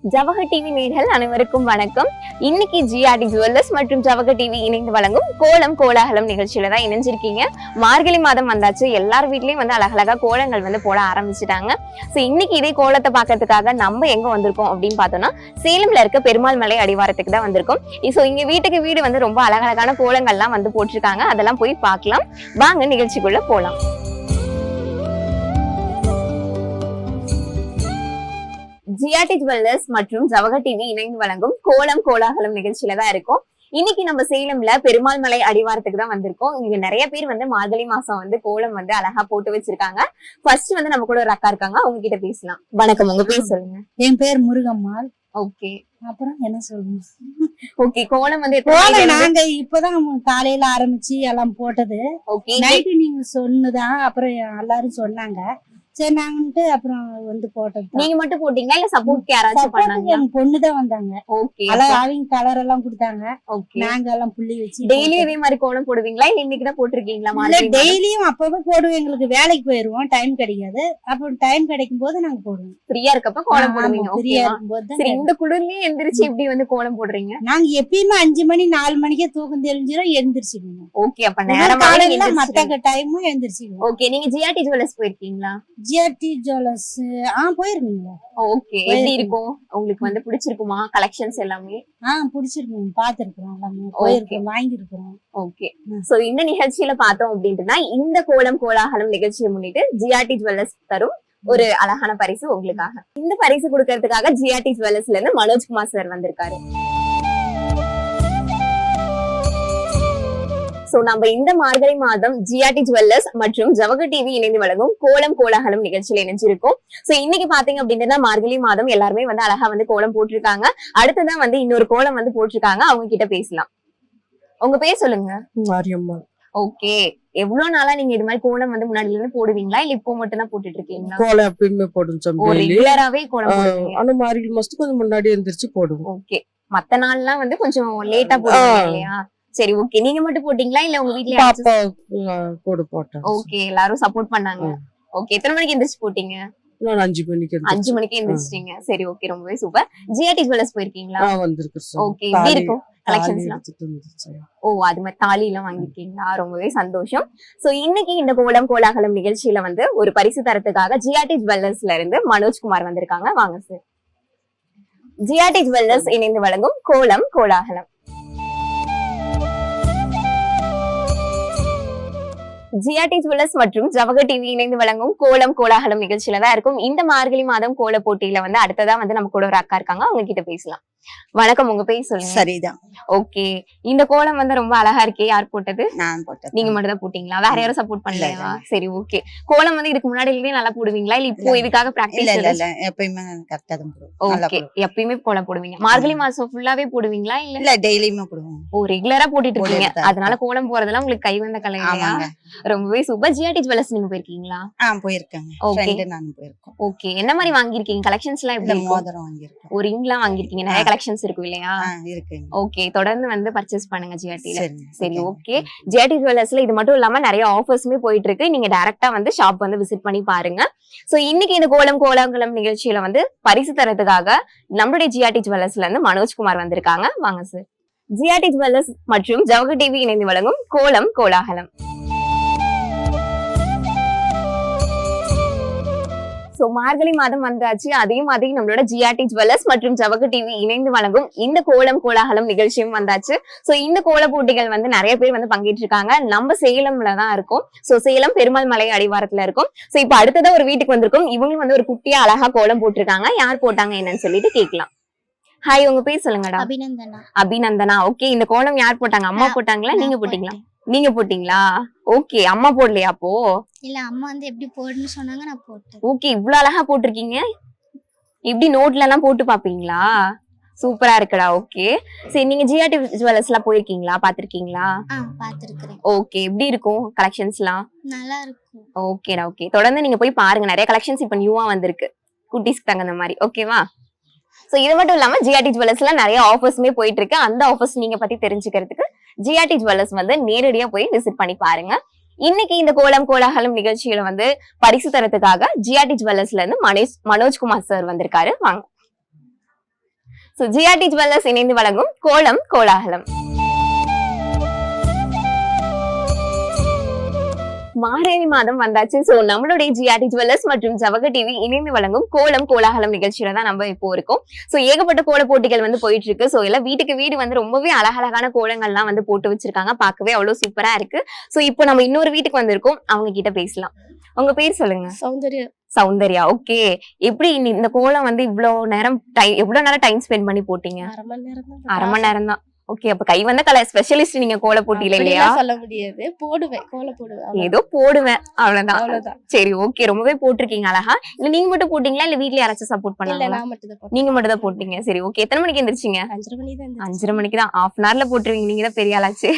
Jawahar TV நேயர்கள் அனைவருக்கும் வணக்கம். இன்னைக்கு ஜிஆர்டி ஜுவல்லர்ஸ் மற்றும் ஜவஹர் டிவி இணைந்து வழங்கும் கோலம் கோலாகலம் நிகழ்ச்சியில தான் இணைஞ்சிருக்கீங்க. மார்கழி மாதம் வந்தாச்சு, எல்லார் வீட்லயும் வந்து அழகழகா கோலங்கள் வந்து போட ஆரம்பிச்சுட்டாங்க. சோ இன்னைக்கு இதே கோலத்தை பாக்கிறதுக்காக நம்ம எங்க வந்திருக்கோம் அப்படின்னு பார்த்தோம்னா, சேலம்ல இருக்க பெருமாள் மலை அடிவாரத்துக்கு தான் வந்திருக்கோம். சோ இங்க வீட்டுக்கு வீடு வந்து ரொம்ப அழகழகான கோலங்கள்லாம் வந்து போட்டிருக்காங்க. அதெல்லாம் போய் பார்க்கலாம். வாங்க நிகழ்ச்சிக்குள்ள போலாம். ஜிஆர்டி ஜுவல்லர்ஸ் மற்றும் ஜவஹர் டிவி இணைந்து வழங்கும் கோலம் கோலாகலம் நிகழ்ச்சியில தான் இருக்கும். இன்னைக்கு நம்ம சேலம்ல பெருமாள் மலை அடிவாரத்துக்கு தான் வந்திருக்கோம். இங்க நிறைய பேர் வந்து மார்கழி மாசம் வந்து கோலம் வந்து அழகா போட்டு வச்சிருக்காங்க. ஃபர்ஸ்ட் வந்து நம்ம கூட ஒரு அக்கா இருக்காங்க, அவங்க கிட்ட பேசலாம். வணக்கம், உங்க பேர் சொல்லுங்க. என் பேர் முருகம்மாள். ஓகே, அப்புறம் என்ன சொல்லுங்க? ஓகே, கோலம் வந்து நாங்க இப்பதான் காலையில ஆரம்பிச்சு எல்லாம் போட்டது. ஓகே, நைட்டு நீங்க சொன்னதான் அப்புறம் எல்லாரும் சொன்னாங்க. சரி நாங்கன்ட்டு அப்புறம் வந்து போட்டது. நீங்க மட்டும் போட்டீங்களா இல்ல சப்போர்ட் யாராச்சும் பண்ணாங்க? என் பொண்ணுதான் வந்தாங்க. ஓகே, அவங்க கலர் எல்லாம் கொடுத்தாங்க. ஓகே, நாங்க எல்லாம் புள்ளி வச்சு டெய்லி இதே மாதிரி கோலம் போடுவீங்களா இல்ல இன்னைக்கு தான் போட்டிருக்கீங்களா? டெய்லியும் அப்பப்ப போடுவோம். எங்களுக்கு வேலைக்கு போயிருவோம், டைம் கிடைக்காது. அப்ப டைம் கிடைக்கும் போது நாங்க போடுவோம். ஃப்ரீயா இருக்கப்ப கோலம் போடுவீங்க. ஃப்ரீயா இருக்கும்போது. சரி, இந்த குளிர்லயே எந்திரிச்சு எப்படி வந்து கோலம் போடுறீங்க? நாங்க எப்பயுமே 5 மணி 4 மணிக்கே தூக்கம் தெரிஞ்சிடும், எழுந்திரிச்சுக்கணும். ஓகே, அப்ப நேரமா மத்த டைமும் எழுந்திரிச்சுக்கணும். ஓகே, நீங்க ஜிஆர்டி ஜுவல்லர்ஸ் போயிருக்கீங்களா? ஜிஆர்டி ஜுவல்லர்ஸ் போயிருக்கீங்களா? ஓகே, எப்படி இருக்கும் உங்களுக்கு? வந்து பிடிச்சிருக்குமா கலெக்ஷன்ஸ் எல்லாமே? பிடிச்சிருக்கோம், பாத்துருக்கோம், எல்லாமே போயிருக்கோம், வாங்கிருக்கோம். ஓகே, சோ இந்த நிகழ்ச்சியில பார்த்தோம் அப்படின்ட்டுனா, இந்த கோலம் கோலாகலம் நிகழ்ச்சியை முன்னிட்டு ஜிஆர்டி ஜுவல்லர்ஸ் தரும் ஒரு அழகான பரிசு உங்களுக்காக. இந்த பரிசு கொடுக்கறதுக்காக ஜிஆர்டி ஜுவல்லர்ஸ்ல இருந்து மனோஜ்குமார் சார் வந்திருக்காரு. சோ நம்ம இந்த மார்கழி மாதம் ஜிஆர்டி ஜுவல்லர்ஸ் மற்றும் ஜவஹர் டிவி இணைந்து வழங்கும் கோலம் கோலாகலம் நிகழ்ச்சியில இணைஞ்சிருக்கும். சோ இன்னைக்கு பாத்தீங்க அப்படின்னா மார்கழி மாதம் எல்லாருமே வந்து அழகா வந்து கோலம் போட்டிருக்காங்க. அடுத்ததான் வந்து இன்னொரு கோலம் வந்து போட்டிருக்காங்க, அவங்க கிட்ட பேசலாம். உங்க பேர் சொல்லுங்க. மாரியம்மா. ஓகே, எவ்வளவு நாளா நீங்க இது மாதிரி கோலம் வந்து முன்னாடில இருந்து போடுவீங்களா இல்ல இப்போ மட்டும் தான் போட்டுட்டு இருக்கீங்களா? கோலம் எப்பயுமே போடுவோம், ரெகுலராவே கோலம் போடுவீங்க? ஆனா மார்கழி மாசத்துக்கு கொஞ்சம் முன்னாடி எந்திரிச்சு போடுவோம். ஓகே, மத்த நாள்லாம் வந்து கொஞ்சம் லேட்டா போடுவீங்க இல்லையா? சரி, ஓகே. நீங்க மட்டும் போட்டீங்களா இல்ல உங்க வீட்ல பாப்பா கூட போட்டேன். ஓகே, எல்லாரும் சப்போர்ட் பண்ணாங்க. ஓகே, எத்தனை மணிக்கு எந்திரிச்சு போட்டீங்க? நான் 5 மணிக்கு. 5 மணிக்கு எந்திரிச்சிட்டீங்க. சரி, ஓகே, ரொம்பவே சூப்பர். ஜிஆர்டி ஜுவல்லர்ஸ் போயிருக்கீங்களா? வந்திருக்கு. ஓகே, எப்படி இருக்கும் கலெக்ஷன்ஸ்லாம்? ஓ, அது மாதிரி தாலி எல்லாம் வாங்கிருக்கீங்களா? ரொம்பவே சந்தோஷம். சோ இன்னைக்கு இந்த கோலம் கோலாகலம் நிகழ்ச்சியில வந்து ஒரு பரிசு தரத்துக்காக ஜிஆர்டி ஜுவல்லர்ஸ்ல இருந்து மனோஜ்குமார் வந்திருக்காங்க. வாங்க சார். ஜிஆர்டி ஜுவல்லர்ஸ் இணைந்து வழங்கும் கோலம் கோலாகலம். ஜிஆர்டி ஜுவல்லர்ஸ் மற்றும் ஜவஹர் டிவி இணைந்து வழங்கும் கோலம் கோலாகலம் நிகழ்ச்சியில தான் இருக்கும். இந்த மார்கழி மாதம் கோல போட்டியில வந்து அடுத்ததா வந்து நம்ம கூட ஒரு அக்கா இருக்காங்க, அவங்க கிட்ட பேசலாம். வணக்கம், உங்க பேர் சொல்லுங்க. சரிதான். ஓகே, இந்த கோலம் வந்து ரொம்ப அழகா இருக்கே, யார் போட்டது? நான் போட்டேன். நீங்க மட்டும் தான் போட்டீங்களா? வேற யாரும் சப்போர்ட் பண்ணலையா? சரி, ஓகே. கோலம் வந்து இதுக்கு முன்னாடி இருந்தே நல்லா போடுவீங்களா இல்ல இப்போ இதுக்காக பிராக்டிஸ்? இல்ல, எப்பயுமே கரெக்ட்டா தான் போடுவோம். ஓகே, எப்பயுமே கோலம் போடுவீங்க. மார்கழி மாசம் ஃபுல்லாவே போடுவீங்களா இல்ல டெய்லியுமே போடுவோம்? ஓ, ரெகுலரா போட்டுட்டு இருக்கீங்க, அதனால கோலம் போறதெல்லாம் உங்களுக்கு கை வந்த கலை இல்லையா? ரொம்பவே சூப்பர். ஜிஆர்டி ஜுவல்லர்ஸ் நீங்க போயிருக்கீங்களா? போயிருக்கேங்க. நானும் போயிருக்கேன். ஓகே, என்ன மாதிரி வாங்கிருக்கீங்க? கலெக்ஷன்ஸ் எல்லாம் எப்படி? மோதிரம் வாங்கிருக்கேன். ஒரு ரிங்லாம் வாங்கிருக்கீங்க. நிறைய கலெக்ஷன்ஸ் இருக்கும் இல்லையா? இருக்குங்க. ஓகே, தொடர்ந்து வந்து பர்ச்சேஸ் பண்ணுங்க ஜிஆர்டில. சரி, ஓகே. ஜிஆர்டி ஜுவல்லர்ஸ்ல இது மட்டும் இல்லாம நிறைய ஆஃபர்ஸுமே போயிட்டு இருக்கு. நீங்க டைரக்டா வந்து ஷாப் வந்து விசிட் பண்ணி பாருங்க. சோ இன்னைக்கு இந்த கோலம் கோலாகலம் நிகழ்ச்சியில வந்து பரிசு தரத்துக்காக நம்மளுடைய ஜிஆர்டி ஜுவல்லர்ஸ்ல இருந்து மனோஜ்குமார் வந்திருக்காங்க. வாங்க சார். ஜிஆர்டி ஜுவல்லர்ஸ் மற்றும் ஜவஹர் டிவி இணைந்து வழங்கும் கோலம் கோலாகலம். சோ மார்கழி மாதம் வந்தாச்சு, அதே மாதிரி நம்மளோட ஜிஆர்டி ஜுவல்லர்ஸ் மற்றும் ஜவஹர் டிவி இணைந்து வழங்கும் இந்த கோலம் கோலாகலம் நிகழ்ச்சியும் வந்தாச்சு. சோ இந்த கோல போட்டிகள் வந்து நிறைய பேர் வந்து பங்கேற்று இருக்காங்க. நம்ம சேலம்ல தான் இருக்கோம். சோ சேலம் பெருமாள் மலை அடிவாரத்துல இருக்கும். சோ இப்ப அடுத்ததான் ஒரு வீட்டுக்கு வந்திருக்கோம். இவங்களும் வந்து ஒரு குட்டியா அழகா கோலம் போட்டிருக்காங்க. யார் போட்டாங்க என்னன்னு சொல்லிட்டு கேட்கலாம். ஹாய், உங்க பேர் சொல்லுங்கடா. அபிநந்தனா. அபிநந்தனா. ஓகே, இந்த கோலம் யார் போட்டாங்க? அம்மா போட்டாங்களா நீங்க போட்டீங்களா? நீங்க போட்டீங்களா? ஓகே, அம்மா போடலையா அப்போ? இல்ல, அம்மா வந்து எப்படி போடுன்னு சொன்னாங்க, நான் போட்டேன். ஓகே, இவ்ளோ அழகா போட்டிருக்கீங்க. எப்படி நோட்ல எல்லாம் போட்டு பாப்பீங்களா? சூப்பரா இருக்குடா. ஓகே, சரி, நீங்க ஜிஆர்டி ஜுவல்லர்ஸ் எல்லாம் போயிருக்கீங்களா? பாத்திருக்கீங்களா? பாத்திருக்கேன். ஓகே, எப்படி இருக்கும் கலெக்ஷன்ஸ் எல்லாம்? நல்லா இருக்கும். ஓகேடா. ஓகே, தொடர்ந்து நீங்க போய் பாருங்க, நிறைய கலெக்ஷன்ஸ் இப்ப நியூவா வந்திருக்கு, குட்டீஸ்க்கு தகுந்த மாதிரி. ஓகேவா? சோ இது மட்டும் இல்லாம ஜிஆர்டி ஜுவல்லர்ஸ்ல நிறைய ஆஃபர்ஸுமே போயிட்டு இருக்கு. அந்த ஆஃபர்ஸ் நீங்க பத்தி தெரிஞ்சுக்கிறதுக்கு ஜிஆர்டி ஜுவல்லர்ஸ் வந்து நேரடியா போய் விசிட் பண்ணி பாருங்க. இன்னைக்கு இந்த கோலம் கோலாகலம் நிகழ்ச்சியில வந்து பரிசு தரத்துக்காக ஜிஆர்டி ஜுவல்லர்ஸ்ல இருந்து மனோஜ்குமார் சார் வந்திருக்காரு. வாங்க. சோ ஜிஆர்டி ஜுவல்லர்ஸ் இணைந்து வழங்கும் கோலம் கோலாகலம். மார்கழி மாதம் வந்தாச்சு. சோ நம்மளுடைய ஜிஆர்டி ஜுவல்லர்ஸ் மற்றும் ஜவக டிவி இணைந்து வழங்கும் கோலம் கோலாகலம் நிகழ்ச்சியில தான் நம்ம இப்போ இருக்கோம். சோ ஏகப்பட்ட கோல போட்டிகள் வந்து போயிட்டு இருக்கு. சோ எல்லாம் வீட்டுக்கு வீடு வந்து ரொம்பவே அழகழகான கோலங்கள்லாம் வந்து போட்டு வச்சிருக்காங்க. பார்க்கவே அவ்வளவு சூப்பரா இருக்கு. சோ இப்போ நம்ம இன்னொரு வீட்டுக்கு வந்திருக்கோம். அவங்க கிட்ட பேசலாம். உங்க பேர் சொல்லுங்க. சௌந்தர்யா. சௌந்தர்யா. ஓகே, எப்படி இந்த கோலம் வந்து எவ்வளவு நேரம் டைம் ஸ்பெண்ட் பண்ணி போட்டீங்க? அரை மணி நேரம் தான். ஓகே, அப்ப கை வந்த கலை ஸ்பெஷலிஸ்ட் நீங்க கோல போட்டியில இல்லையா? சொல்ல முடியாது, போடுவேன், கோல போடுவேன், ஏதோ போடுவேன் அவ்வளவுதான். அவ்வளவுதான். சரி, ஓகே, ரொம்பவே போட்டிருக்கீங்க அழகா. இல்ல நீங்க மட்டும் போட்டீங்களா இல்ல வீட்ல யாராச்சும் சப்போர்ட் இல்ல பண்ணாங்களா? நான் மட்டும் தான் நீங்க மட்டும் தான் போட்டீங்க. சரி, ஓகே. எத்தனை மணிக்கு எந்திரிச்சீங்க? 5:30 மணி தான் 5:30 மணிக்கு தான். ஹாஃப் அன் ஹவர்ல போட்டுருவீங்க, நீங்க தான் பெரிய ஆளாச்சு.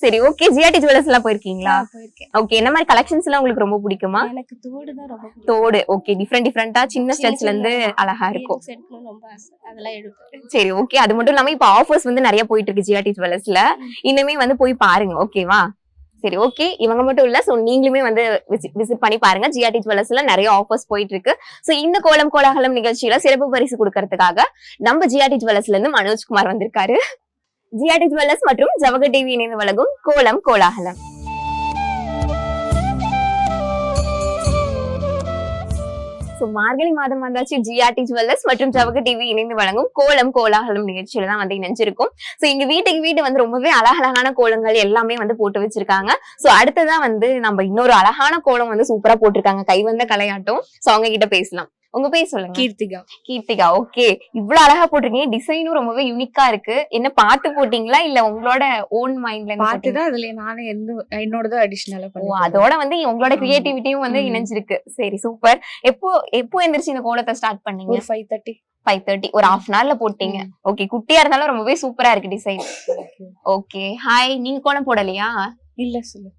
சரி, ஓகே. ஜிஆர்டி ஜுவல்லர்ஸ் எல்லாம் போயிருக்கீங்களா? போயிருக்கேன். ஓகே, என்ன மாதிரி கலெக்ஷன்ஸ் எல்லாம் உங்களுக்கு ரொம்ப பிடிக்குமா? எனக்கு தோடு தான் ரொம்ப பிடிக்கும். தோடு. ஓகே, டிஃப்ரெண்டா சின்ன ஸ்டெப்ஸ்ல இருந்து அழகா இருக்கும். Earrings எடுக்கணும்னு ரொம்ப ஆசை, அதெல்லாம் எடுப்பேன். சரி, ஓகே. அது மட்டும் இல்லாம இப்ப ஆஃபர்ஸ் வந்து நிறைய போயிட்டு இருக்கு ஜிஆர்டி ஜுவல்லர்ஸ்ல. இனிமே வந்து போய் பாருங்க, ஓகேவா? சரி, ஓகே. இவங்க மட்டும் இல்ல, சோ நீங்களுமே வந்து விசிட் பண்ணி பாருங்க. ஜிஆர்டி ஜுவல்லர்ஸ்ல நிறைய ஆஃபர்ஸ் போயிட்டு இருக்கு. சோ இந்த கோலம் கோலாகலம் நிகழ்ச்சியில சிறப்பு பரிசு கொடுக்கறதுக்காக நம்ம ஜிஆர்டி ஜுவல்லர்ஸ்ல இருந்து மனோஜ்குமார் வந்திருக்காரு. ஜிஆர்டி ஜுவல்லர்ஸ் மற்றும் ஜவக டிவி இணைந்து வழங்கும் கோலம் கோலாகலம். சோ மார்கழி மாதம் வந்தாச்சு. ஜிஆர்டி ஜுவல்லர்ஸ் மற்றும் ஜவக டிவி இணைந்து வழங்கும் கோலம் கோலாகலம் நிகழ்ச்சியில தான் வந்து இணைஞ்சிருக்கும். சோ இங்க வீட்டுக்கு வீடு வந்து ரொம்பவே அழகழகான கோலங்கள் எல்லாமே வந்து போட்டு வச்சிருக்காங்க. சோ அடுத்ததான் வந்து நம்ம இன்னொரு அழகான கோலம் வந்து சூப்பரா போட்டிருக்காங்க, கை வந்த கலையாட்டம். சோ அவங்க கிட்ட பேசலாம். உங்க பேர் சொல்லுங்க. கீர்த்திகா. கீர்த்திகா. ஓகே, இவ்வளவு அழகா போட்டிருக்கீங்க. டிசைனும் ரொம்பவே யூனிக்கா இருக்கு. என்ன பார்த்து போட்டீங்களா இல்ல உங்களோட ஓன் மைண்ட்ல இருந்து போட்டீங்களா? பாத்துதான் அதுல நானே என்னோடது அடிஷனலா ஓ, பண்ணி அதோட வந்து உங்களோட கிரியேட்டிவிட்டியும் வந்து இணைஞ்சிருக்கு. சரி, சூப்பர். எப்போ எந்திரிச்சு இந்த கோலத்தை ஸ்டார்ட் பண்ணீங்க? ஒரு 5:30. 5:30. ஒரு ஹாஃப் அன் ஹவர்ல போட்டீங்க. ஓகே, குட்டியா இருந்தாலும் ரொம்பவே சூப்பரா இருக்கு டிசைன். Okay, hi. நீங்க கோலம் போடலையா? இல்ல சொல்லு.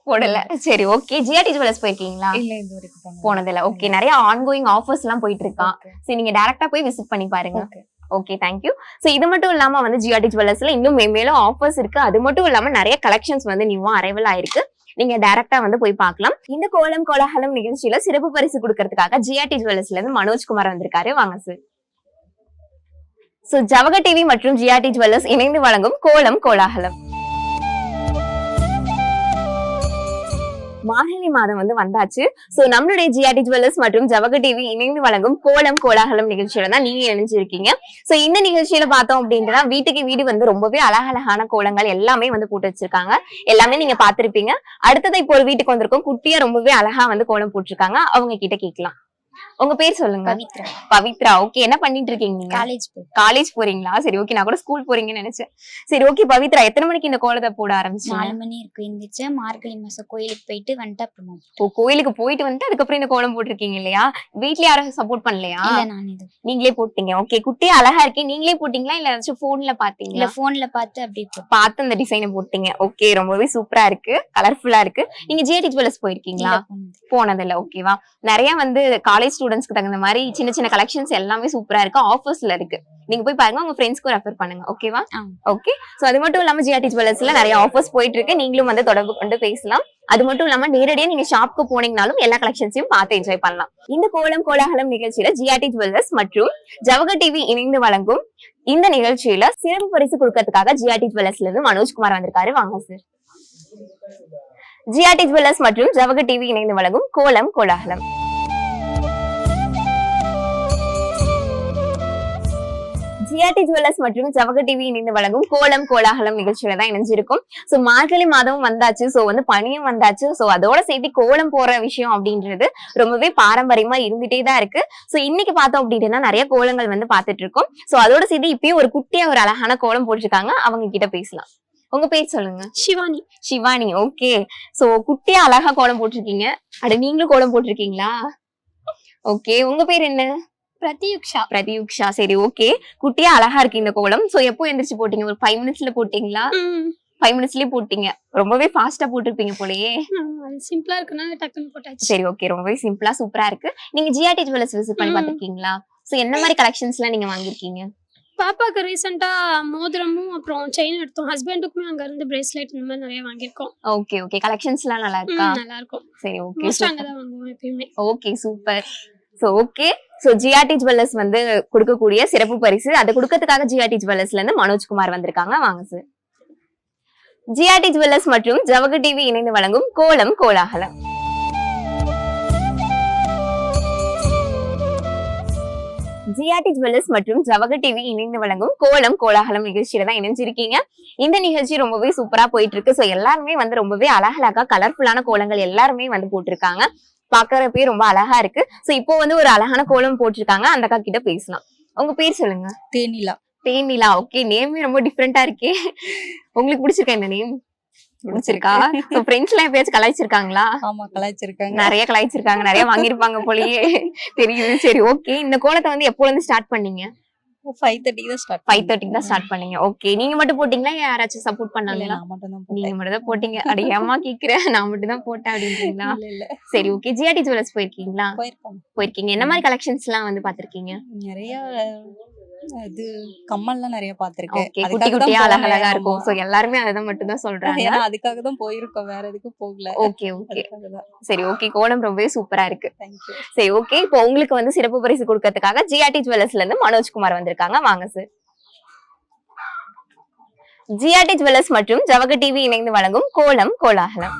போடல. சரி, ஓகே. ஜிஆர்டி ஜுவல்லர்ஸ் போயிருக்கீங்களா? இல்ல இந்த வரைக்கும் போனதில்ல. ஓகே, நிறைய ஆன்கோயிங் ஆஃபர்ஸ் எல்லாம் போயிட்டு இருக்கான். சரி, நீங்க டைரக்டா போய் விசிட் பண்ணி பாருங்க. Okay, thank you. சோ இது மட்டும் இல்லாம வந்து ஜிஆர்டி ஜுவல்லர்ஸ்ல இன்னும் மேலும் ஆஃபர்ஸ் இருக்கு. அது மட்டும் இல்லாம நிறைய கலெக்ஷன்ஸ் வந்து நியூவா அரைவல் ஆயிருக்கு. நீங்க டைரக்டா வந்து போய் பார்க்கலாம். இந்த கோலம் கோலாகலம் நிகழ்ச்சியில சிறப்பு பரிசு கொடுக்கறதுக்காக ஜிஆர்டி ஜுவல்லர்ஸ்ல இருந்து மனோஜ்குமார் வந்திருக்காரு. வாங்க சார். சோ ஜவக டிவி மற்றும் ஜிஆர்டி ஜுவல்லர்ஸ் இணைந்து வழங்கும் கோலம் கோலாகலம். மார்கழி மாதம் வந்து வந்தாச்சு. சோ நம்மளுடைய ஜிஆர்டி ஜுவல்லர்ஸ் மற்றும் ஜவக டிவி இணைந்து வழங்கும் கோலம் கோலாகலம் நிகழ்ச்சியில தான் நீங்க இணைஞ்சிருக்கீங்க. சோ இந்த நிகழ்ச்சியில பார்த்தோம் அப்படின்னா வீட்டுக்கு வீடு வந்து ரொம்பவே அழகழகான கோலங்கள் எல்லாமே வந்து போட்டு வச்சிருக்காங்க. எல்லாமே நீங்க பாத்திருப்பீங்க. அடுத்தது இப்போ ஒரு வீட்டுக்கு வந்திருக்கோம். குட்டியா ரொம்பவே அழகா வந்து கோலம் போட்டிருக்காங்க. அவங்க கிட்ட கேட்கலாம். உங்க பேர் சொல்லுங்க. பவித்ரா. பவித்ரா. ஓகே, என்ன பண்ணிட்டு இருக்கீங்க நீங்க? காலேஜ் போறீங்களா? சரி, ஓகே. நான் கூட ஸ்கூல் போறீங்கன்னு நினைச்சேன். சரி, ஓகே. பவித்ரா, எத்தனை மணிக்கு இந்த கோலத்தை போட ஆரம்பிச்சீங்க? 4 மணி இருக்கு எந்திரிச்சு மார்கழி மாசம் கோயிலுக்கு போயிட்டு வந்துட்டு அப்புறமா ஓ, கோயிலுக்கு போயிட்டு வந்துட்டு அதுக்கப்புறம் இந்த கோலம் போட்டிருக்கீங்க இல்லையா? வீட்ல யாரும் சப்போர்ட் பண்ணலையா? இல்ல நான் இது நீங்களே போட்டீங்க. ஓகே, குட்டியா அழகா இருக்கே. நீங்களே போட்டீங்களா இல்ல ஏதாச்சும் போன்ல பாத்தீங்களா? இல்ல போன்ல பார்த்து அப்படி பார்த்து அந்த டிசைனை போட்டீங்க. ஓகே, ரொம்பவே சூப்பரா இருக்கு, கலர்ஃபுல்லா இருக்கு. நீங்க ஜிஆர்டி ஜுவல்லர்ஸ் போயிருக்கீங்களா? போனதில்ல. ஓகேவா? நிறைய வந்து காலேஜ் ஸ்டூடெண்ட்ஸ்க்கு தகுந்த மாதிரி சின்ன சின்ன கலெக்ஷன்ஸ் எல்லாமே சூப்பரா இருக்கு, ஆஃபர்ஸ்ல இருக்கு. நீங்க போய் பாருங்க, உங்க ஃப்ரெண்ட்ஸ்க்கு ரெஃபர் பண்ணுங்க. ஓகேவா? ஓகே. சோ அது மட்டும் இல்லாம ஜிஆர்டி ஜுவல்லர்ஸ்ல நிறைய ஆஃபர்ஸ் போயிட்டு இருக்கு. நீங்களும் வந்து தொடர்பு கொண்டு பேசலாம். அது மட்டும் இல்லாம நேரடியா நீங்க ஷாப்க்கு போனீங்கனாலும் எல்லா கலெக்ஷன்ஸையும் பார்த்து என்ஜாய் பண்ணலாம். இந்த கோலம் கோலாகலம் நிகழ்ச்சியில ஜிஆர்டி ஜுவல்லர்ஸ் மற்றும் ஜவக டிவி இணைந்து வழங்கும் இந்த நிகழ்ச்சியில சிறப்பு பரிசு கொடுக்கறதுக்காக ஜிஆர்டி ஜுவல்லர்ஸ்ல இருந்து மனோஜ்குமார் வந்திருக்காரு. வாங்க சார். ஜிஆர்டி ஜுவல்லர்ஸ் மற்றும் ஜவக டிவி இணைந்து வழங்கும் கோலம் கோலாகலம். ஜிஆர்டி ஜுவல்லர்ஸ் மற்றும் ஜவக டிவி இணைந்து வழங்கும் கோலம் கோலாகலம் நிகழ்ச்சியில தான் இணைஞ்சிருக்கும். சோ மார்கழி மாதமும் வந்தாச்சு. சோ வந்து பனியும் வந்தாச்சு. சோ அதோட சேர்த்து கோலம் போற விஷயம் அப்படின்றது ரொம்பவே பாரம்பரியமா இருந்துட்டே தான் இருக்கு. சோ இன்னைக்கு பார்த்தோம் அப்படின்னா நிறைய கோலங்கள் வந்து பாத்துட்டு இருக்கோம். சோ அதோட சேர்த்து இப்பயும் ஒரு குட்டியா ஒரு அழகான கோலம் போட்டிருக்காங்க. அவங்க கிட்ட பேசலாம். உங்க பேர் சொல்லுங்க. சிவானி. சிவானி. ஓகே. சோ குட்டியா அழகா கோலம் போட்டிருக்கீங்க. அட நீங்களும் கோலம் போட்டிருக்கீங்களா? ஓகே, உங்க பேர் என்ன? பிரதியுக்ஷா. பிரதியுக்ஷா. சரி, ஓகே. குட்டியா அழகா இருக்கு இந்த கோலம். சோ எப்போ எந்திரிச்சு போட்டீங்க? ஒரு 5 மினிட்ஸ்ல போட்டீங்களா? 5 மினிட்ஸ்லயே போட்டீங்க. ரொம்பவே ஃபாஸ்டா போட்டிருப்பீங்க போலயே. சிம்பிளா இருக்குன்னா டக்குன்னு போட்டாச்சு. சரி, ஓகே. ரொம்பவே சிம்பிளா சூப்பரா இருக்கு. நீங்க ஜிஆர்டி ஜுவல்லர்ஸ் விசிட் பண்ணி பாத்துருக்கீங்களா? சோ என்ன மாதிரி கலெக்ஷன்ஸ் எல்லாம் நீங்க வாங்கிருக்கீங்க? பாப்பாக்கு ரீசெண்டா மோதிரமும் அப்புறம் செயின் எடுத்தோம். ஹஸ்பண்டுக்குமே அங்க இருந்து பிரேஸ்லெட் இந்த மாதிரி நிறைய வாங்கிருக்கோம். Okay, okay. கலெக்ஷன்ஸ் எல்லாம் நல்லா இருக்கா? நல்லா இருக்கும். சரி, ஓகே. மோஸ்ட் அங்க தான் வாங்குவோம் எப்பயுமே. Okay, super. So okay. So GRT jewellers வந்து கொடுக்கக்கூடிய சிறப்பு பரிசு அதை கொடுக்கறதுக்காக ஜிஆர்டி ஜுவல்லர்ஸ்ல இருந்து மனோஜ்குமார் வந்திருக்காங்க. வாங்க சார். ஜிஆர்டி ஜுவல்லர்ஸ் மற்றும் ஜவஹர் டிவி இணைந்து வழங்கும் கோலம் கோலாகலம். ஜிஆர்டி ஜுவல்லர்ஸ் மற்றும் ஜவஹர் டிவி இணைந்து வழங்கும் கோலம் கோலாகலம் நிகழ்ச்சியில தான் இணைஞ்சிருக்கீங்க. இந்த நிகழ்ச்சி ரொம்பவே சூப்பரா போயிட்டு இருக்கு. சோ எல்லாருமே வந்து ரொம்பவே அழகழகா கலர்ஃபுல்லான கோலங்கள் எல்லாருமே வந்து போட்டிருக்காங்க. பாக்குறப்பே ரொம்ப அழகா இருக்கு. சோ இப்போ வந்து ஒரு அழகான கோலம் போட்டிருக்காங்க. அந்த அக்கா கிட்ட பேசலாம். உங்க பேர் சொல்லுங்க. தேனிலா. தேனிலா. ஓகே, நேமே ரொம்ப டிஃப்ரெண்டா இருக்கே. உங்களுக்கு பிடிச்சிருக்கா இந்த நேம்? பிடிச்சிருக்கா? சோ ஃப்ரெண்ட்ஸ் எல்லாம் எப்பயாச்சும் கலாய்ச்சிருக்காங்களா? ஆமா, கலாய்ச்சிருக்காங்க. நிறைய கலாய்ச்சிருக்காங்க, நிறைய வாங்கியிருப்பாங்க போலயே தெரியுது. சரி ஓகே. இந்த கோலத்தை வந்து எப்போல இருந்து ஸ்டார்ட் பண்ணீங்க? 5:30 தான் ஸ்டார்ட். 5:30 தான் ஸ்டார்ட் பண்ணீங்க. ஓகே, நீங்க மட்டும் போட்டீங்களா யாராச்சும் சப்போர்ட் பண்ணாங்களா? நான் மட்டும் தான் நீங்க போட்டேன். மட்டும் தான் போட்டீங்க. அட ஏமா கேக்குறேன், நான் மட்டும் தான் போட்டேன் அப்படின்றீங்களா? இல்ல. சரி ஓகே. ஜிஆர்டி ஜுவல்லர்ஸ் போயிருக்கீங்களா? போயிருக்கோம். போயிருக்கீங்க. என்ன மாதிரி கலெக்ஷன்ஸ் எல்லாம் வந்து பாத்திருக்கீங்க? நிறைய இது கம்மல்லாம் நிறைய பாத்திருக்கேன். ஓகே, குட்டி குட்டியா அழகழகா இருக்கும். சோ எல்லாருமே அதை மட்டும் தான் சொல்றாங்க. ஏன்னா அதுக்காக தான் போயிருக்கோம், வேற எதுக்கும் போகல. Okay okay. அதுக்காக தான். சரி ஓகே. கோலம் ரொம்பவே சூப்பரா இருக்கு. தேங்க்யூ. சரி ஓகே. இப்போ உங்களுக்கு வந்து சிறப்பு பரிசு கொடுக்கறதுக்காக ஜிஆர்டி ஜுவல்லர்ஸ்ல இருந்து மனோஜ்குமார் வந்திருக்காங்க. வாங்க சார். ஜிஆர்டி ஜுவல்லர்ஸ் மற்றும் ஜவஹர் டிவி இணைந்து வழங்கும் கோலம் கோலாகலம்.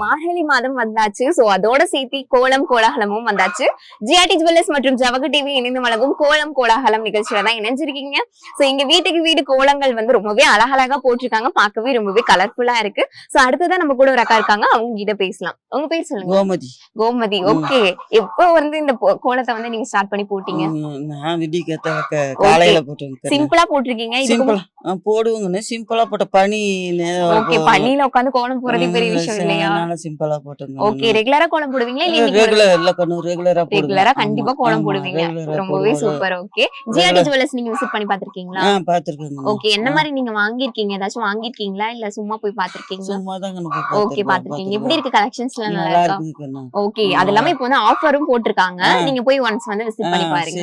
மார்கழி மாதம் வந்தாச்சு. சோ அதோட சேர்த்து கோலம் கோலாகலமும் வந்தாச்சு. ஜிஆர்டி ஜுவல்லர்ஸ் மற்றும் ஜவஹர் டிவி இணைந்து வழங்கும் கோலம் கோலாகலம் நிகழ்ச்சியில தான் இணைஞ்சிருக்கீங்க. சோ இங்க வீட்டுக்கு வீடு கோலங்கள் வந்து ரொம்பவே அழகழகா போட்டிருக்காங்க. பார்க்கவே ரொம்பவே கலர்ஃபுல்லா இருக்கு. சோ அடுத்ததான் நம்ம கூட ஒரு அக்கா இருக்காங்க. அவங்க கிட்ட பேசலாம். உங்க பேர் சொல்லுங்க. கோமதி. கோமதி. ஓகே. எப்போ வந்து இந்த கோலத்தை வந்து நீங்க ஸ்டார்ட் பண்ணி போட்டீங்க? நான் விடிக்கத்த காலையில போட்டு சிம்பிளா போட்டிருக்கீங்க. சிம்பிளா போடுவோங்கன்னு சிம்பிளா போட்ட பனி ஓகே. பனியில உட்கார்ந்து கோலம் போறதே பெரிய விஷயம் இல்லையா? சிம்பிளா போட்டோம். ஓகே. ரெகுலரா கோலம் போடுவீங்களா? இல்ல ரெகுலரா கண்டிப்பா கோலம் போடுவீங்க. ரொம்பவே சூப்பர். ஓகே. ஜிஆர்டி ஜுவல்லர்ஸ் நீங்க விசிட் பண்ணி பாத்திருக்கீங்களா? பாத்துருக்கேன். ஓகே. என்ன மாதிரி நீங்க வாங்கிருக்கீங்க? ஏதாச்சும் வாங்கிருக்கீங்களா இல்ல சும்மா போய் பாத்திருக்கீங்களா? சும்மா தான். ஓகே, பாத்திருக்கீங்க. எப்படி இருக்கு கலெக்ஷன்ஸ் எல்லாம்? நல்லா இருக்கா? ஓகே. அது எல்லாமே இப்போ வந்து ஆஃபரும் போட்டிருக்காங்க. நீங்க போய் ஒன்ஸ் வந்து விசிட் பண்ணி பாருங்க.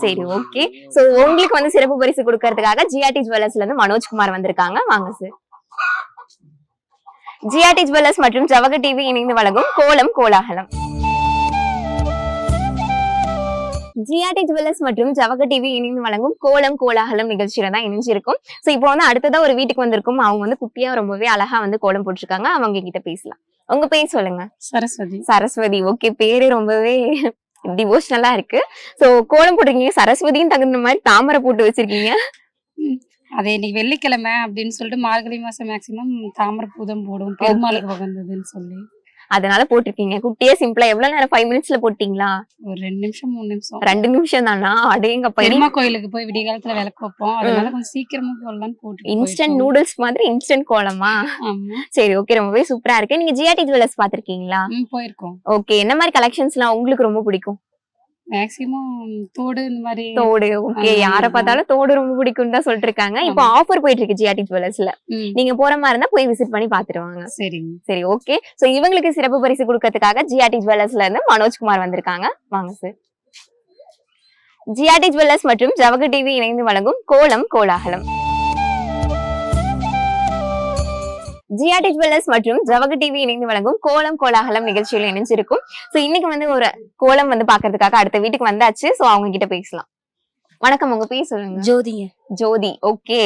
சரி ஓகே. சோ உங்களுக்கு வந்து சிறப்பு பரிசு கொடுக்கறதுக்காக ஜிஆர்டி ஜுவல்லர்ஸ்ல இருந்து மனோஜ்குமார் வந்திருக்காங்க. வாங்க சார். ஜிஆர்டி ஜுவல்லர்ஸ் மற்றும் ஜவஹர் டிவி இணைந்து வழங்கும் கோலம் கோலாகலம். ஜிஆர்டி ஜுவல்லர்ஸ் மற்றும் ஜவஹர் டிவி இணைந்து வழங்கும் கோலம் கோலாகலம் நிகழ்ச்சியில தான் இணைஞ்சிருக்கும். சோ இப்போ வந்து அடுத்ததா ஒரு வீட்டுக்கு வந்திருக்கும். அவங்க வந்து குட்டியா ரொம்பவே அழகா வந்து கோலம் போட்டிருக்காங்க. அவங்க கிட்ட பேசலாம். உங்க பேர் சொல்லுங்க. சரஸ்வதி. சரஸ்வதி. ஓகே. பேரு ரொம்பவே டிவோஷனலா இருக்கு. சோ கோலம் போட்டிருக்கீங்க. சரஸ்வதியும் தகுந்த மாதிரி தாமரை போட்டு வச்சிருக்கீங்க. அது இன்னைக்கு வெள்ளிக்கிழமை அப்படின்னு சொல்லிட்டு மார்கழி மாசம் மேக்சிமம் தாமரை பூதம் போடும், பெருமாளுக்கு உகந்ததுன்னு சொல்லி அதனால போட்டிருக்கீங்க. குட்டியே சிம்பிளா. எவ்வளவு நேரம்? 5 மினிட்ஸ்ல போட்டீங்களா? ஒரு 2 நிமிஷம் 3 நிமிஷம். 2 நிமிஷம் தானா? அடேங்க. பெருமா கோயிலுக்கு போய் விடிய காலத்துல விளக்கு வைப்போம். அதனால கொஞ்சம் சீக்கிரமா போடலாம்னு போட்டு இன்ஸ்டன்ட் நூடுல்ஸ் மாதிரி இன்ஸ்டன்ட் கோலமா? ஆமா. சரி ஓகே. ரொம்பவே சூப்பரா இருக்கு. நீங்க ஜிஆர்டி ஜுவல்லர்ஸ் பாத்திருக்கீங்களா? போயிருக்கோம். ஓகே. என்ன மாதிரி கலெக்ஷன்ஸ் எல்லாம் உங்களுக்கு ரொம்ப பிடிக்கும்? மேக்சிமம் தோடு இந்த மாதிரி. தோடு. ஓகே. யார பார்த்தாலும் தோடு ரொம்ப பிடிக்கும் தான் சொல்லிட்டு இருக்காங்க. இப்போ ஆஃபர் போயிட்டு இருக்கு ஜிஆர்டி ஜுவல்லர்ஸ்ல. நீங்க போற மாதிரி இருந்தா போய் விசிட் பண்ணி பாத்துருவாங்க. சரிங்க. சரி ஓகே. சோ இவங்களுக்கு சிறப்பு பரிசு கொடுக்கறதுக்காக ஜிஆர்டி ஜுவல்லர்ஸ்ல இருந்து மனோஜ்குமார் வந்திருக்காங்க. வாங்க சார். ஜிஆர்டி ஜுவல்லர்ஸ் மற்றும் ஜவஹர் டிவி இணைந்து வழங்கும் கோலம் கோலாகலம். ஜிஆர்டி ஜுவல்லர்ஸ் மற்றும் ஜவஹர் டிவி இணைந்து வழங்கும் கோலம் கோலாகலம் நிகழ்ச்சியில இணைஞ்சிருக்கும். சோ இன்னைக்கு வந்து ஒரு கோலம் வந்து பாக்குறதுக்காக அடுத்த வீட்டுக்கு வந்தாச்சு. சோ அவங்க கிட்ட பேசலாம். வணக்கம். உங்க பேர் சொல்லுங்க. ஜோதிங்க. ஜோதி. ஓகே.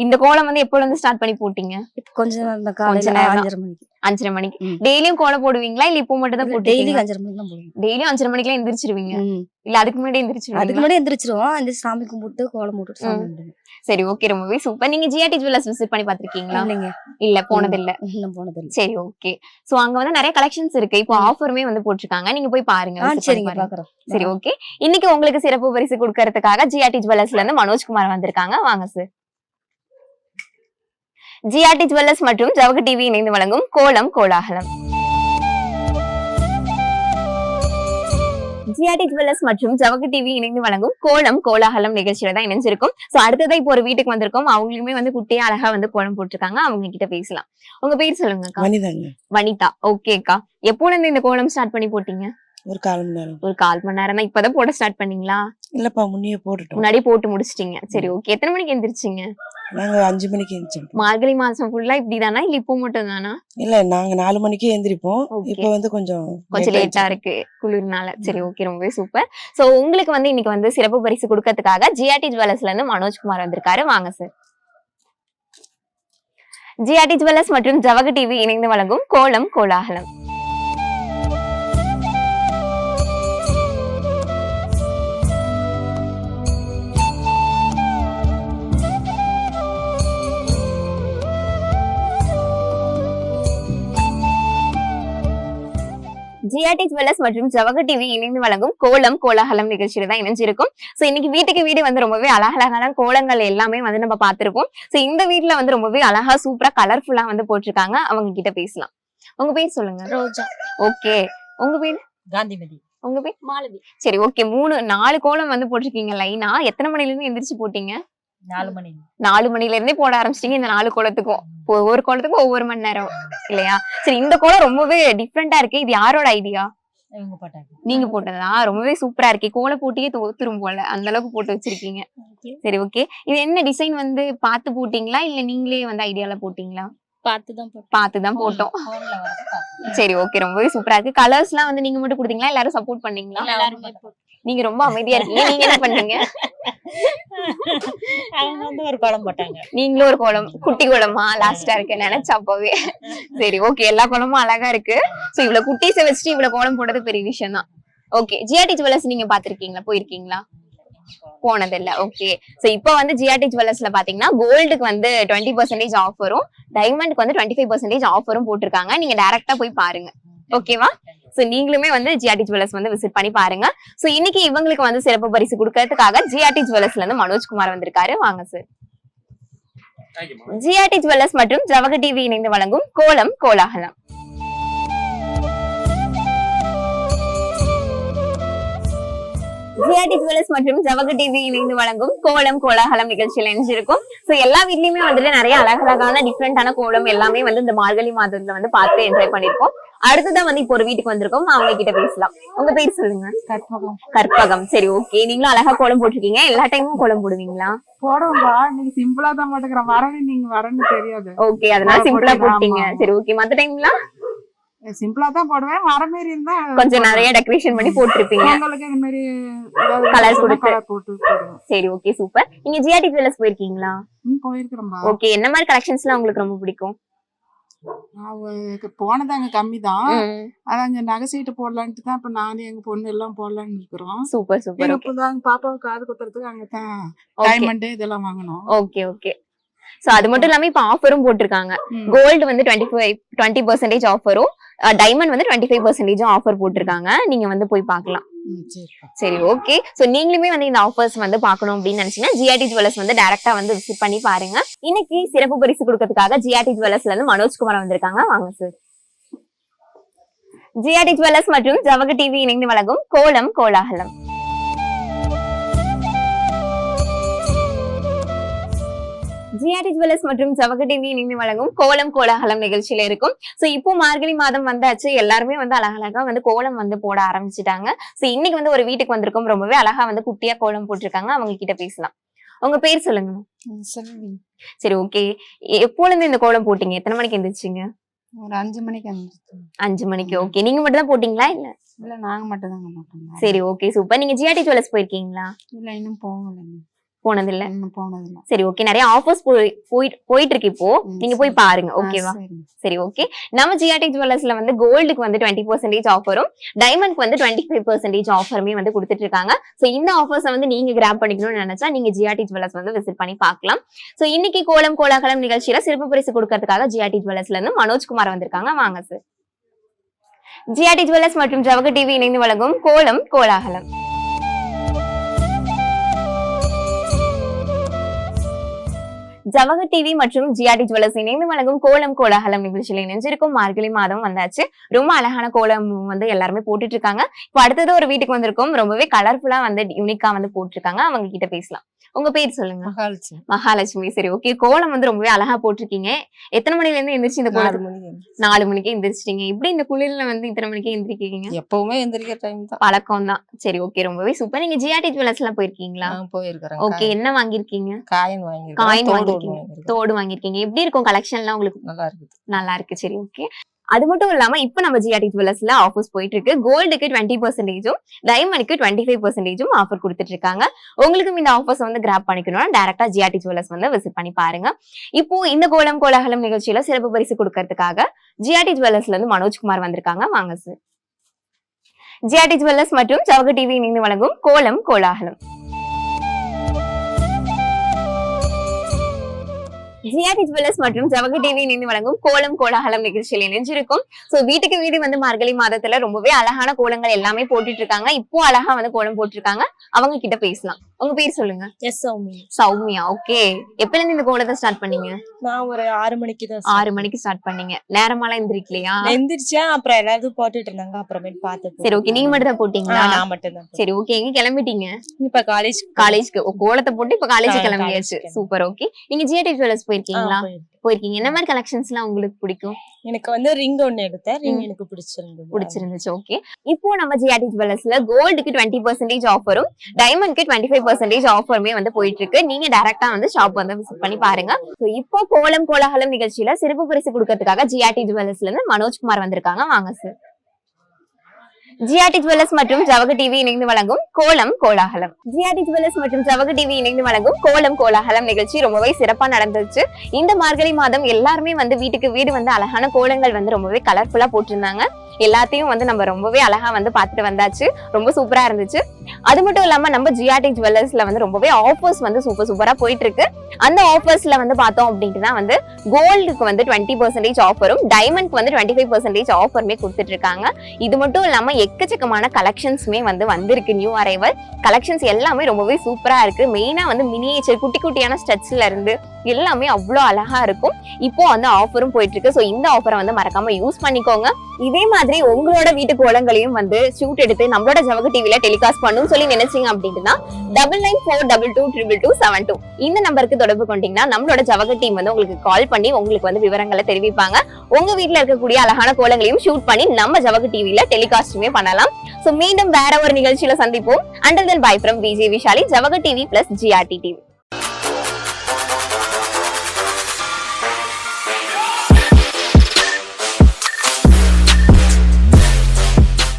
இந்த கோலம் வந்து எப்போல இருந்து ஸ்டார்ட் பண்ணி போட்டீங்க? கொஞ்சம் அந்த காலையில 5:30 மணிக்கு. 5:30 மணிக்கு. டெய்லியும் கோலம் போடுவீங்களா இல்ல இப்போ மட்டும் தான் டெய்லி போடுவீங்களா? 5:30 மணிக்கு தான் போடுவோம். டெய்லியும் 5:30 மணிக்கெல்லாம் எந்திரிச்சிருவீங்க இல்ல அதுக்கு முன்னாடி அதுக்கு எந்திரிச்சிருவீங்க? முன்னாடி எந்திரிச்சிருவோம். இந்த சாமி கும்பிட்டு கோலம் போட்டுட்டு சாமி கும்பிடுவோம். சரி ஓகே. ரொம்பவே சூப்பர். நீங்க ஜிஆர்டி ஜுவல்லர்ஸ் விசிட் பண்ணி பாத்திருக்கீங்களா? இல்லைங்க. இல்ல போனது இல்ல. இன்னும் போனது இல்ல. சரி ஓகே. சோ அங்க வந்து நிறைய கலெக்ஷன்ஸ் இருக்கு. இப்போ ஆஃபருமே வந்து போட்டிருக்காங்க. நீங்க போய் பாருங்க. visit பண்ணி சரிங்க, பாருங்க. பாக்குறோம். சரி ஓகே. இன்னைக்கு உங்களுக்கு சிறப்பு பரிசு கொடுக்கறதுக்காக ஜிஆர்டி ஜுவல்லர்ஸ்ல இருந்து மனோஜ்குமார் வந்திருக்காங்க. வாங்க சார். ஜிஆர்டி ஜுவல்லர்ஸ் மற்றும் ஜவஹர் டிவி இணைந்து வழங்கும் கோலம் கோலாகலம். ஜிஆர்டி ஜுவல்லர்ஸ் மற்றும் ஜவஹர் டிவி இணைந்து வழங்கும் கோலம் கோலாகலம் நிகழ்ச்சியில தான் இணைஞ்சிருக்கும். சோ அடுத்ததா இப்போ ஒரு வீட்டுக்கு வந்திருக்கோம். அவங்களுமே வந்து குட்டியா அழகா வந்து கோலம் போட்டிருக்காங்க. அவங்க கிட்ட பேசலாம். உங்க பேர் சொல்லுங்க. வனிதாங்க. வனிதா. ஓகேக்கா. எப்போல இருந்து இந்த கோலம் ஸ்டார்ட் பண்ணி போட்டீங்க? ஒரு 1/4 மணி நேரம். ஒரு 1/4 மணி நேரம் தான். இப்பதான் போட ஸ்டார்ட் பண்ணீங்களா? இல்லப்பா முன்னையே போட்டுட்டோம். முன்னாடி போட்டு முடிச்சிட்டீங்க. சரி ஓகே. எத்தனை மணிக்கு எந்திரிச்சீங்க? நாங்க 5 மணிக்கு எந்திரிச்சோம். மார்கழி மாசம் ஃபுல்லா இப்படிதானா இல்ல இப்போ மட்டும் தானா? இல்ல நாங்க 4 மணிக்கே எந்திரிப்போம். Okay. இப்ப வந்து கொஞ்சம் லேட்டா இருக்கு குளிர்னால. சரி ஓகே, ரொம்பவே சூப்பர். சோ உங்களுக்கு வந்து இன்னைக்கு வந்து சிறப்பு பரிசு கொடுக்கறதுக்காக ஜிஆர்டி ஜுவல்லர்ஸ்ல இருந்து மனோஜ்குமார் வந்திருக்காரு. வாங்க சார். ஜிஆர்டி ஜுவல்லர்ஸ் மற்றும் ஜவஹர் டிவி இணைந்து வழங்கும் கோலம் கோலாகலம். ஜிஆர்டி ஜுவல்லர்ஸ் மற்றும் ஜவஹர் டிவி இணைந்து வழங்கும் கோலம் கோலாகலம் நிகழ்ச்சியில தான் இணைஞ்சிருக்கும். சோ இன்னைக்கு வீட்டுக்கு வீடு வந்து ரொம்பவே அழகழகான கோலங்கள் எல்லாமே வந்து நம்ம பார்த்திருப்போம். சோ இந்த வீட்டுல வந்து ரொம்பவே அழகா சூப்பரா கலர்ஃபுல்லா வந்து போட்டிருக்காங்க. அவங்க கிட்ட பேசலாம். உங்க பேர் சொல்லுங்க. ரோஜா. ஓகே. உங்க பேர்? காந்திமதி. உங்க பேர்? மாலதி. சரி ஓகே. 4 கோலம் வந்து போட்டிருக்கீங்க லைனா. எத்தனை மணில இருந்து எந்திரிச்சு போட்டீங்க? 4 மணி. 4 மணில இருந்தே போட ஆரம்பிச்சிட்டீங்க. இந்த 4 கோலத்துக்கும் ஒவ்வொரு கோலத்துக்கும் ஒவ்வொரு மணி நேரம் இல்லையா? சரி, இந்த கோலம் ரொம்பவே டிஃப்ரெண்டா இருக்கு. இது யாரோட ஐடியா? இவங்க போட்டாங்க. நீங்க போட்டதா? ரொம்பவே சூப்பரா இருக்கு. கோல போட்டியே தோத்துரும் போல, அந்த அளவுக்கு போட்டு வச்சிருக்கீங்க. சரி ஓகே. இது என்ன டிசைன் வந்து பார்த்து போட்டீங்களா இல்ல நீங்களே வந்து ஐடியால போட்டீங்களா? பார்த்துதான் போட்டோம். போன்ல வரது பாத்து. சரி ஓகே, ரொம்பவே சூப்பரா இருக்கு. கலர்ஸ் எல்லாம் வந்து நீங்க மட்டும் கொடுத்தீங்களா எல்லாரும் சப்போர்ட் பண்ணீங்களா? எல்லாரும் போட்டோம். நீங்க ரொம்ப அமைதியா இருக்கீங்க. நீங்க என்ன பண்ணீங்க? அவங்க வந்து ஒரு கோலம் போட்டாங்க. நீங்களும் ஒரு கோலம், குட்டி கோலமா லாஸ்டா இருக்கு நினைச்சா அப்பவே. சரி ஓகே, எல்லா கோலமும் அழகா இருக்கு. சோ இவ்வளவு குட்டீஸை வச்சுட்டு இவ்வளவு கோலம் போடுறது பெரிய விஷயம் தான். ஓகே. ஜிஆர்டி ஜுவல்லர்ஸ் நீங்க பாத்திருக்கீங்களா? போயிருக்கீங்களா? போனது இல்ல. ஓகே. சோ இப்போ வந்து ஜிஆர்டி ஜுவல்லர்ஸ்ல பாத்தீங்கன்னா கோல்டுக்கு வந்து 20% ஆஃபரும், டைமண்ட்க்கு வந்து 25% ஆஃபரும் போட்டிருக்காங்க. நீங்க டைரக்டா போய் பாருங்க. ஓகேவா? சோ நீங்களுமே வந்து ஜிஆர்டி ஜுவல்லர்ஸ் வந்து விசிட் பண்ணி பாருங்க. சோ இன்னைக்கு இவங்களுக்கு வந்து சிறப்பு பரிசு கொடுக்கறதுக்காக ஜிஆர்டி ஜுவல்லர்ஸ்ல இருந்து மனோஜ்குமார் வந்திருக்காரு. வாங்க சார். ஜிஆர்டி ஜுவல்லர்ஸ் மற்றும் ஜவஹர் டிவி இணைந்து வழங்கும் கோலம் கோலாகலம். ஜிஆர்டி ஜுவல்லர்ஸ் மற்றும் ஜவஹர் டிவி இணைந்து வழங்கும் கோலம் கோலாகலம் நிகழ்ச்சியில இணைஞ்சிருக்கும். சோ எல்லா வீட்லயுமே வந்துட்டு நிறைய அழகழகான டிஃப்ரெண்டான கோலம் எல்லாமே வந்து இந்த மார்கழி மாதத்துல வந்து பார்த்து என்ஜாய் பண்ணிருக்கோம். அடுத்ததான் வந்து இப்போ ஒரு வீட்டுக்கு வந்திருக்கோம். அவங்க கிட்ட பேசலாம். உங்க பேர் சொல்லுங்க. கற்பகம். கற்பகம். சரி ஓகே. நீங்களும் அழகா கோலம் போட்டிருக்கீங்க. எல்லா டைமும் கோலம் போடுவீங்களா? போடுவோம்பா. நீங்க சிம்பிளா தான் போட்டுக்கிற வரணும், நீங்க வரணும் தெரியாது. ஓகே, அதனால சிம்பிளா போட்டீங்க. சரி ஓகே. மத்த டைம்லாம் சிம்பிளா தான் போடுவேன். வர மாதிரி இருந்தா கொஞ்சம் நிறைய டெக்கரேஷன் பண்ணி போட்டிருப்பீங்க. உங்களுக்கு இந்த மாதிரி கலர் கொடுத்து. கலர் போட்டு போடுவேன். சரி ஓகே, சூப்பர். நீங்க ஜிஆர்டி ஜுவல்லர்ஸ் போயிருக்கீங்களா? போயிருக்கிறோம்பா. ஓகே. என்ன மாதிரி கலெக்ஷன்ஸ் எல்லாம் உங்களுக்கு ரொம்ப பிடிக்கும்? போனதாங்க கம்மி தான். அதான் இந்த நகை சீட்டு போடலான்ட்டு தான் இப்ப நானும் எங்க பொண்ணு எல்லாம் போடலான்னு இருக்கிறோம். Super super. இப்பதான் பாப்பாவுக்கு காது குத்துறதுக்கு அங்கதான் டைமண்ட் இதெல்லாம் வாங்கணும். Okay okay. சோ அது மட்டும் இல்லாம இப்ப ஆஃபரும் போட்டிருக்காங்க. கோல்டு வந்து 20% ஆஃபரும், டைமண்ட் வந்து 25% ஆஃபர் போட்டிருக்காங்க. நீங்க வந்து போய் பார்க்கலாம். சரி ஓகே. சோ நீங்களுமே வந்து இந்த ஆஃபர்ஸ் வந்து பார்க்கணும் அப்படின்னு நினைச்சீங்கன்னா ஜிஆர்டி ஜுவல்லர்ஸ் வந்து டைரக்டா வந்து விசிட் பண்ணி பாருங்க. இன்னைக்கு சிறப்பு பரிசு கொடுக்கறதுக்காக ஜிஆர்டி ஜுவல்லர்ஸ்ல இருந்து மனோஜ்குமார் வந்திருக்காங்க. வாங்க சார். ஜிஆர்டி ஜுவல்லர்ஸ் மற்றும் ஜவஹர் டிவி இணைந்து வழங்கும் கோலம் கோலாகலம். ஜிஆர்டி ஜுவல்லர்ஸ் மற்றும் ஜவஹர் டிவி இணைந்து வழங்கும் கோலம் கோலாகலம் நிகழ்ச்சியில இருக்கும். சோ இப்போ மார்கழி மாதம் வந்தாச்சு. எல்லாருமே வந்து அழகழகா வந்து கோலம் வந்து போட ஆரம்பிச்சுட்டாங்க. சோ இன்னைக்கு வந்து ஒரு வீட்டுக்கு வந்திருக்கோம். ரொம்பவே அழகா வந்து குட்டியா கோலம் போட்டிருக்காங்க. அவங்க கிட்ட பேசலாம். உங்க பேர் சொல்லுங்க. சரி ஓகே. எப்போல இருந்து இந்த கோலம் போட்டீங்க? எத்தனை மணிக்கு எந்திரிச்சீங்க? ஒரு 5 மணிக்கு வந்துருக்கோம். 5 மணிக்கு. ஓகே. நீங்க மட்டும் தான் போட்டீங்களா இல்ல? இல்ல நாங்க மட்டும் தாங்க போட்டோம். சரி ஓகே, சூப்பர். நீங்க ஜிஆர்டி ஜுவல்லர்ஸ் போயிருக்கீங்களா? இல்ல இன்னும் போகல. போனதில்ல. போனதில்ல. சரி ஓகே. நிறைய ஆஃபர்ஸ் போயிட்டு இருக்கு இப்போ. நீங்க போய் பாருங்க. ஓகேவா? சரி ஓகே. நம்ம ஜிஆர்டி ஜுவல்லர்ஸ்ல வந்து கோல்டுக்கு வந்து 20% ஆஃபரும், டைமண்ட்க்கு வந்து 25% ஆஃபருமே வந்து கொடுத்துட்டு இருக்காங்க. சோ இந்த ஆஃபர்ஸ் வந்து நீங்க கிராப் பண்ணிக்கணும்னு நினைச்சா நீங்க ஜிஆர்டி ஜுவல்லர்ஸ் வந்து விசிட் பண்ணி பார்க்கலாம். சோ இன்னைக்கு கோலம் கோலாகலம் நிகழ்ச்சியில சிறப்பு பரிசு கொடுக்கறதுக்காக ஜிஆர்டி ஜுவல்லர்ஸ்ல இருந்து மனோஜ்குமார் வந்திருக்காங்க. வாங்க சார். ஜிஆர்டி ஜுவல்லர்ஸ் மற்றும் ஜவஹர் டிவி இணைந்து வழங்கும் கோலம் கோலாகலம். ஜவஹர் டிவி மற்றும் ஜிஆர்டி ஜுவல்லர்ஸ் இணைந்து வழங்கும் கோலம் கோலாகலம் நிகழ்ச்சியில இணைஞ்சிருக்கும். மார்கழி மாதம் வந்தாச்சு. ரொம்ப அழகான கோலம் வந்து எல்லாருமே போட்டுட்டு இருக்காங்க. இப்போ அடுத்தது ஒரு வீட்டுக்கு வந்திருக்கோம். ரொம்பவே கலர்ஃபுல்லா வந்து யூனிக்கா வந்து போட்டிருக்காங்க. அவங்க கிட்ட பேசலாம். உங்க பேர் சொல்லுங்க. மகாலட்சுமி. மகாலட்சுமி. சரி, ஓகே. கோலம் வந்து ரொம்பவே அழகா போட்டிருக்கீங்க. எத்தனை மணில இருந்து எந்திரிச்சு இந்த 4 கோலம்? மணிக்கு. 4 மணிக்கு எந்திரிச்சிட்டீங்க. எப்படி இந்த குளிர்ல வந்து இத்தனை மணிக்கு எந்திரிக்கீங்க? எப்பவுமே எந்திரிக்கிற டைம் தான். பழக்கம் தான். சரி, ஓகே. ரொம்பவே சூப்பர். நீங்க ஜிஆர்டி ஜுவல்லர்ஸ் எல்லாம் போயிருக்கீங்களா? போயிருக்கிறேன். ஓகே. என்ன வாங்கிருக்கீங்க? காயின் வாங்கிருக்கேன். காயின் தோடு வாங்கிருக்கீங்க. வாங்கிருக்கேன். தோடு வாங்கிருக்கீங்க. எப்படி இருக்கும் கலெக்ஷன்லாம் உங்களுக்கு? நல்லா இருக்குது. நல்லா இருக்கு. சரி, ஓகே. அது மட்டும் இல்லாம இப்ப நம்ம ஜிஆர்டி ஜுவல்லர்ஸ்ல ஆஃபர்ஸ் போயிட்டு இருக்கு. கோல்டுக்கு 20%, டைமண்ட்க்கு 25% ஆஃபர் கொடுத்துட்டு இருக்காங்க. உங்களுக்கும் இந்த ஆஃபர்ஸ் வந்து கிராப் பண்ணிக்கணும்னா டைரக்டா ஜிஆர்டி ஜுவல்லர்ஸ் வந்து விசிட் பண்ணி பாருங்க. இப்போ இந்த கோலம் கோலாகலம் நிகழ்ச்சியில சிறப்பு பரிசு கொடுக்கறதுக்காக ஜிஆர்டி ஜுவல்லர்ஸ்ல இருந்து மனோஜ்குமார் வந்திருக்காங்க. வாங்க சார். ஜிஆர்டி ஜுவல்லர்ஸ் மற்றும் சவக டிவி இணைந்து வழங்கும் கோலம் கோலாகலம். ஜிஆர்டி ஜுவல்லர்ஸ் மற்றும் ஜவக டிவி இணைந்து வழங்கும் கோலம் கோலாகலம் நிகழ்ச்சியில் இணைஞ்சிருக்கும். சோ வீட்டுக்கு வீடு வந்து மார்கழி மாதத்துல ரொம்பவே அழகான கோலங்கள் எல்லாமே போட்டுட்டு இருக்காங்க. இப்போ அழகா வந்து கோலம் போட்டிருக்காங்க. அவங்க கிட்ட பேசலாம். உங்க பேர் சொல்லுங்க. எஸ் சௌமியா. சௌமியா. ஓகே. எப்பல இருந்து இந்த கோலத்தை ஸ்டார்ட் பண்ணீங்க? நான் ஒரு 6 மணிக்கு தான் 6 மணிக்கு ஸ்டார்ட் பண்ணீங்க. நேரமாலாம் எந்திரிக்கலையா? எந்திரிச்சேன். அப்புறம் எல்லாரும் போட்டுட்டு இருந்தாங்க. அப்புறமேட்டு பார்த்து. சரி, ஓகே. நீங்க மட்டும் தான் போட்டீங்களா? நான் மட்டும் தான். சரி, ஓகே. எங்க கிளம்பிட்டீங்க? இப்ப காலேஜ்க்கு கோலத்தை போட்டு இப்ப காலேஜ் கிளம்பியாச்சு. college super. ஓகே. நீங்க ஜிஆர்டி ஜுவல்லர்ஸ் போயிருக்கீங்களா? போயிருக்கீங்க. என்ன மாதிரி கலெக்ஷன்ஸ் எல்லாம் உங்களுக்கு பிடிக்கும்? எனக்கு வந்து ரிங் ஒண்ணு எடுத்தேன். ரிங் எனக்கு பிடிச்சிருந்துச்சு. ஓகே. இப்போ நம்ம ஜிஆர்டி ஜுவல்லர்ஸ்ல கோல்டுக்கு 20% ஆஃபரும் டைமண்ட்க்கு 25% ஆஃபருமே வந்து போயிட்டு இருக்கு. நீங்க டைரக்டா வந்து ஷாப் வந்து விசிட் பண்ணி பாருங்க. சோ இப்போ கோலம் கோலாகலம் நிகழ்ச்சியில சிறப்பு பரிசு கொடுக்கறதுக்காக ஜிஆர்டி ஜுவல்லர்ஸ்ல இருந்து மனோஜ்குமார் வந்திருக்காங்க. வாங்க சார். ஜிஆர்டி ஜுவல்லர்ஸ் மற்றும் ஜவக டிவி இணைந்து வழங்கும் கோலம் கோலாகலம். ஜிஆர்டி ஜுவல்லர்ஸ் மற்றும் ஜவக டிவி இணைந்து வழங்கும் கோலம் கோலாகலம் நிகழ்ச்சி ரொம்பவே சிறப்பா நடந்துச்சு. இந்த மார்கழி மாதம் எல்லாருமே வந்து வீட்டுக்கு வீடு வந்து அழகான கோலங்கள் வந்து ரொம்பவே கலர்ஃபுல்லா போட்டிருந்தாங்க. எல்லாத்தையும் வந்து நம்ம ரொம்பவே அழகா வந்து பாத்துட்டு வந்தாச்சு. ரொம்ப சூப்பரா இருந்துச்சு. அது மட்டும் இல்லாம நம்ம ஜிஆர்டி ஜுவல்லர்ஸ்ல வந்து ரொம்பவே ஆஃபர்ஸ் வந்து சூப்பரா போயிட்டு இருக்கு. அந்த ஆஃபர்ஸ்ல வந்து பார்த்தோம் அப்படின்ட்டுதான் வந்து கோல்டுக்கு வந்து 20% ஆஃபரும் டைமண்ட்க்கு வந்து 25% ஆஃபருமே கொடுத்துட்டு இருக்காங்க. இது மட்டும் இல்லாம எக்கச்சக்கமான கலெக்ஷன்ஸ்மே வந்து வந்திருக்கு. நியூ அரைவல் கலெக்ஷன்ஸ் எல்லாமே ரொம்பவே சூப்பரா இருக்கு. மெயினா வந்து மினியேச்சர் குட்டி குட்டியான ஸ்டட்ஸ்ல இருந்து எல்லாமே அவ்வளோ அழகா இருக்கும். இப்போ வந்து ஆஃபரும் போயிட்டு இருக்கு. ஸோ இந்த ஆஃபரை வந்து மறக்காம யூஸ் பண்ணிக்கோங்க. இதே மாதிரி உங்களோட வீட்டு கோலங்களையும் வந்து ஷூட் எடுத்து நம்மளோட ஜவக டிவில டெலிகாஸ்ட் பண்ணணும் சொல்லி நினைச்சீங்க அப்படின்னா 9942222272 இந்த நம்பருக்கு தொடர்பு கொண்டீங்கன்னா நம்மளோட ஜவக டீம் வந்து உங்களுக்கு கால் பண்ணி உங்களுக்கு வந்து விவரங்களை தெரிவிப்பாங்க. உங்க வீட்டுல இருக்கக்கூடிய அழகான கோலங்களையும் ஷூட் பண்ணி நம்ம ஜவக டிவில டெலிகாஸ்டுமே பண்ணலாம். சோ மீண்டும் வேற ஒரு நிகழ்ச்சியில சந்திப்போம். Until then, bye from VJ Vishali, ஜவக டிவி plus GRT TV.